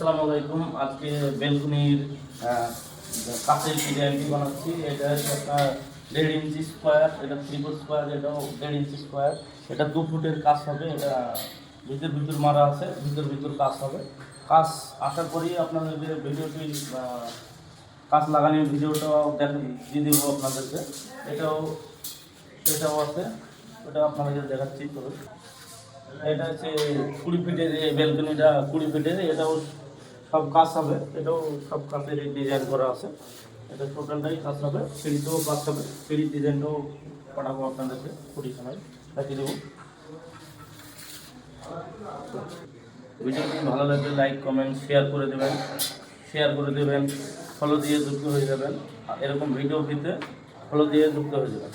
আসসালামু আলাইকুম। আজকে বেলকুনির কাঁচের ডিজাইনটি বানাচ্ছি। এটা একটা 1.5 ইঞ্চি স্কোয়ার, এটা 3 ফুট স্কোয়ার, এটাও 1.5 ইঞ্চি স্কোয়ার। এটা 2 ফুটের কাজ হবে। এটা ভিতর মারা আছে, ভিতর কাজ হবে। কাজ আশা করি আপনাদেরকে ভিডিওটি কাজ লাগানোর ভিডিওটাও দিয়ে দেবো আপনাদেরকে। এটাও আছে, ওটা আপনাদেরকে দেখাচ্ছি। তবে এটা হচ্ছে 20 ফিটের, এই ব্যালকনিটা 20 ফিটের। এটাও সব কাজ হবে, এটাও সব কাজের ডিজাইন করা আছে। এটা টোটালটাই কাজ হবে, সিঁড়িতেও কাজ হবে। সিঁড়ির ডিজাইনটাও পাঠাবো আপনাদেরকে, সময় দেখিয়ে দেবো। ভিডিওটি ভালো লাগলে লাইক কমেন্ট শেয়ার করে দেবেন, ফলো দিয়ে যুক্ত হয়ে যাবেন। এরকম ভিডিও পেতে ফলো দিয়ে যুক্ত হয়ে যাবেন।